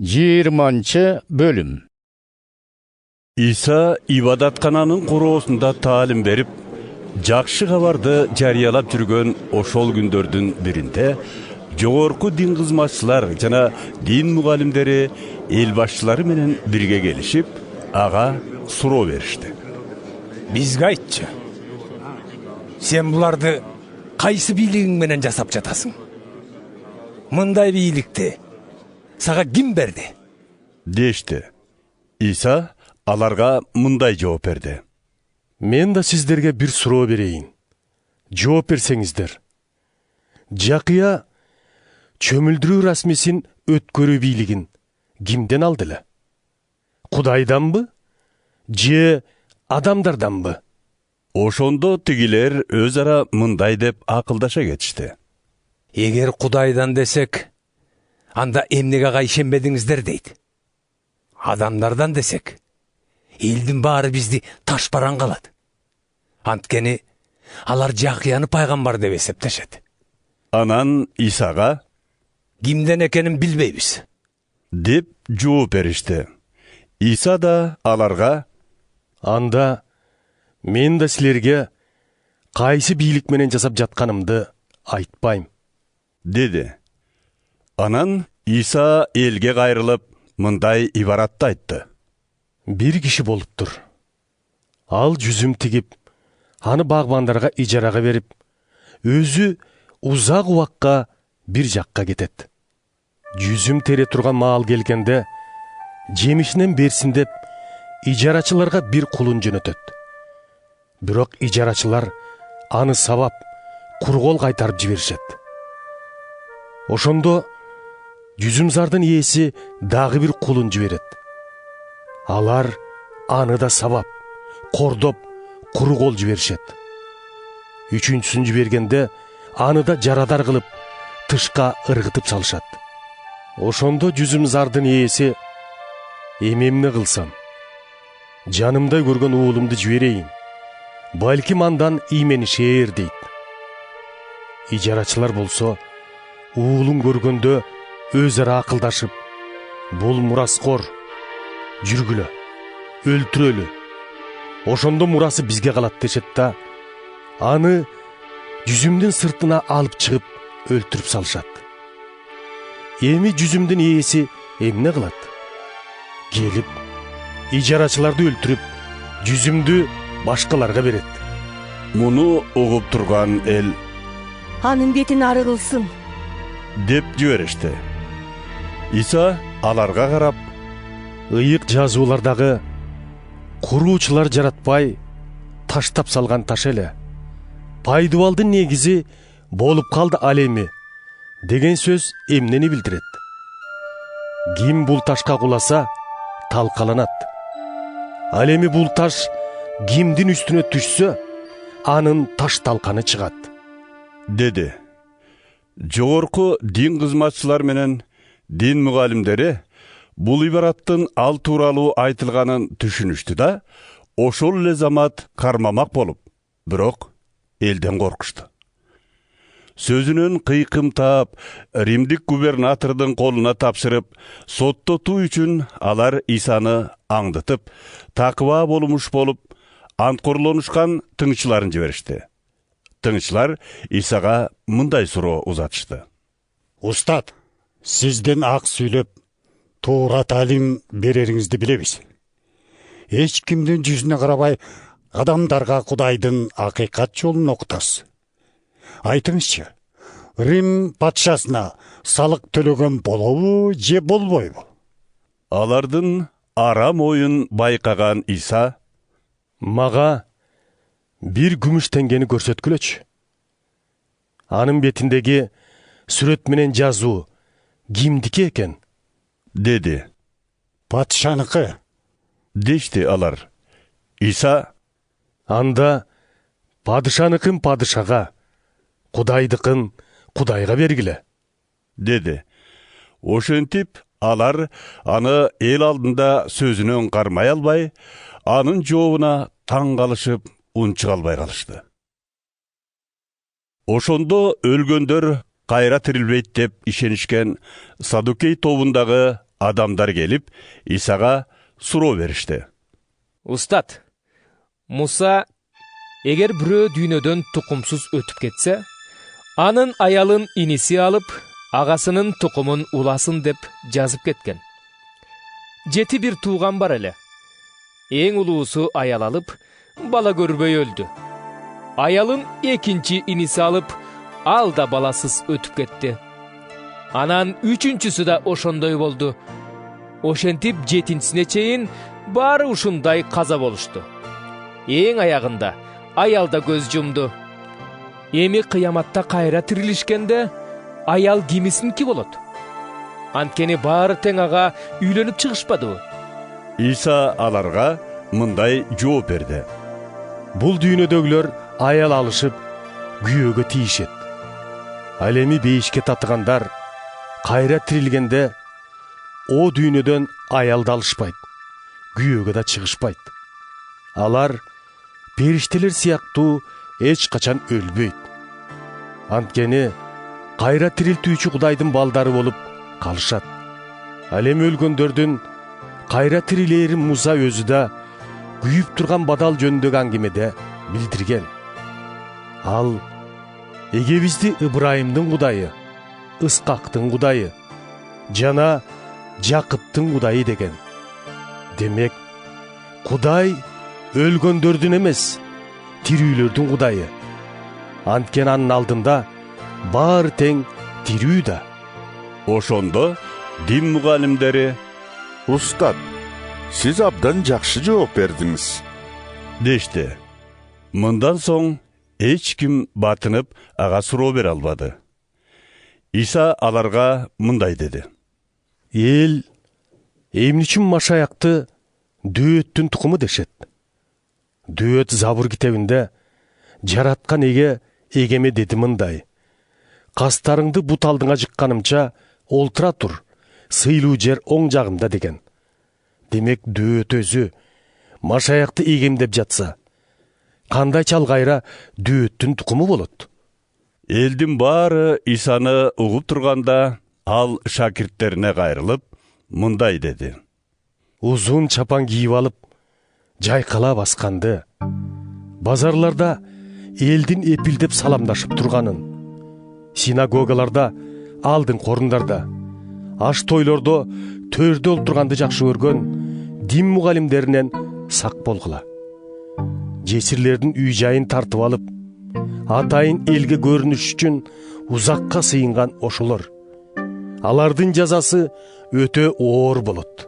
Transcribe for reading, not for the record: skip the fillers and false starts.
20 bölüm. İsa ibadatkananın koroosunda talim berip, jakşı kabарды jarıyalap жүрgөн ошол күндөрдүн биринде жогорку дин кызматчылар жана дин мугалимдери эл башчылары менен бирге келишип, ага суроо беришти. Бизге айтчы. Сен буларды кайсы бийлигиң менен жасап жатасың? Мындай бийликти сага ким берди? Дешти. İsa аларга мындай жооп берди. Мен да сиздерге бир суроо берейин. Жооп берсеңиздер. Жакыя чөмүлдүрүү расмисин өткөрүү бийлигин кимден алды эле? Кудайданбы? Же адамдарданбы? Ошондо тигилер өз ара мындай деп акылдаша кетишти. Эгер Кудайдан десек, анда эмнеге ишенбедиңиздер дейт. Адамдардан десек, элдин баары бизди ташбаран калат. Анткени алар Жакыяны пайгамбар деп эсептешет. Анан Исага Кимден экенин билбейбиз деп жооп беришти. Иса да аларга Анда мен да силерге кайсы бийлик менен жасап жатканымды айтпайм деди. Анан Иса элге кайрылып мындай ибаратты айтты. Бир киши болуптур. Ал жүзүм тигип, аны багбандарга ижарага берип, өзү узак убакка бир жакка кетет. Жүзүм тере турган маал келгенде, жемишинен берсин деп, ижарачыларга бир кулун жөнөтөт. Бирок ижарачылар аны сабап, кургол кайтарып жиберишет. Ошондо жүзүмзардын ээси дагы бир кулун жиберет. Алар аны да сабап, кордоп, кургол жиберишет. Үчүнчүсүн жибергенде аны да жарадар кылып, тышка ыргытып салышат. Ошондо жүзүмзардын ээси: «Эмне кылсам? Жанымдай көргөн уулумду жиберейин. Балким андан ийменишээр» дейт. Ижарачылар болсо, уулун көргөндө өз ара акылдашып: «Бул мураскор, жүргүлө, өлтүрөлү. Ошондо мурасы бизге калат» дешет да, аны жүзүмдүн сыртына алып чыгып өлтүрүп салышат. Эми жүзүмдүн ээси эмне кылат? Келип, ижарачыларды өлтүрүп, жүзүмдү башкаларга берет. Муну угуп турган эл Анын бетин ары кылсын деп жиберишти. Иса аларга карап: Ыйык жазуулардагы куруучулар жаратпай таштап салган таш эле пайдубалдын негизи болуп калды ал эми деген сөз эмнени билдирет? Ким бул ташка куласа, талкаланат. Ал эми бул таш кимдин үстүнө түшсө, анын таш талканы чыгат деди. Жогорку дин кызматчылар менен дин мугалимдери бул ибараттын ал тууралуу айтылганын түшүнүштү да, ошол эле замат кармамак болуп, бирок элден коркушту. Сөзүнөн кыйкым таап, Римдик губернатордун колуна тапшырып, соттотуу үчүн алар Исаны аңдытып, такыба болумуш болуп, анткорлонушкан тыңчыларын жиберишти. Тыңчылар Исага мындай суроо узатышты. Устат, сизден ак сүйлөп, туура талим берериңизди билебиз. Эч кимдин жүзүнө карабай, адамдарга Кудайдын акыйкат жолун окутасыз. Айтыңызчы, Рим патшасына салык төлөгөн болобу же болбойбу? Алардын арам оюн байкаган Иса: Мага бир күмүш теңгени көрсөткүлөчү. Анын бетиндеги сүрөт менен жазуу кимдики экен? деди. Патшаныкы Дешти алар. Иса: Анда падышаныкын падышага, Кудайдыкын Кудайга бергиле деди. Ошентип алар аны эл алдында сөзүнөн кармай албай, анын жообуна таң калышып, унчук албай калышты. Ошондо өлгөндөр кайра тирилбейт деп ишенишкен Садукей тобундагы Adamдар келип, Исага суроо беришти. Устат, Муса эгер бирөө дүйнөдөн тукумсуз өтүп кетсе, анын аялын иниси алып, агасынын тукумун уласын деп жазып кеткен. 7 бир тууган бар эле. Эң улуусу аял алып, бала көрбөй өлдү. Аялын экинчи иниси алып, ал да баласыз өтүп кетти. Анан үчүнчүсү да ошондой болду. Ошентип 7-сине чейин баары ушундай каза болушту. Эң аягында аял да көз жумду. Эми кыяматта кайра тирилишкенде аял кимисинки болот? Анткени баары тең ага үйлөнүп чыгышпадыбы? Иса аларга мындай жооп берди. Бул дүйнөдөгүлөр аял алышып, күйөөгө тийишет. Ал эми бейишке татыгандар кайра тирилгенде о дүйнөдөн аялды алышпайт, күйөөгө да чыгышпайт. Алар периштелер сыяктуу эч качан өлбөйт. Анткени кайра тирилтүүчү Кудайдын балдары болуп калышат. Ал эми өлгөндөрдүн кайра тирилээрин Муса өзү да күйүп турган бадал жөнүндөгү аңгемеде билдирген. Ал эгебизди Ыбрайымдын Кудайы, Ыскактын Кудайы жана Жакыптын Кудайы деген. Демек, Кудай өлгөндөрдүн эмес, тирүүлөрдүн Кудайы. Анткени анын алдында баары тең тирүү да. Ошондо дин мугалимдери Устат, сиз абдан жакшы жооп бердиңиз дешти. Мындан соң эч ким батынып ага суроо бере албады. Иса аларга мындай деди. Эл эмне үчүн Машаякты дөөттүн тукуму дешет? Дөөт Забур китебинде жараткан эгеме деди мындай: кастарыңды бут алдыңа жыкканымча олтура тур, сыйлуу жер оң жагымда деген. Демек дөөт өзү Машаякты эгемдеп жатса, кандай чал кайра дөөттүн тукуму болот? Элдин баары Исаны угуп турганда, ал шакирттерине кайрылып мындай деди. Узун чапан кийип алып, жайкала басканды, базарларда элдин эпилдеп саламдашып турганын, синагогаларда, алдыңкы орундарда, аш тойлордо төрдө олтурганды жакшы көргөн дин мугалимдеринен сак болгула. Жесирлердин үй жайын тартып алып, атайын элге көрүнүш үчүн узакка сыйынган ошолор. Алардын жазасы өтө оор болот.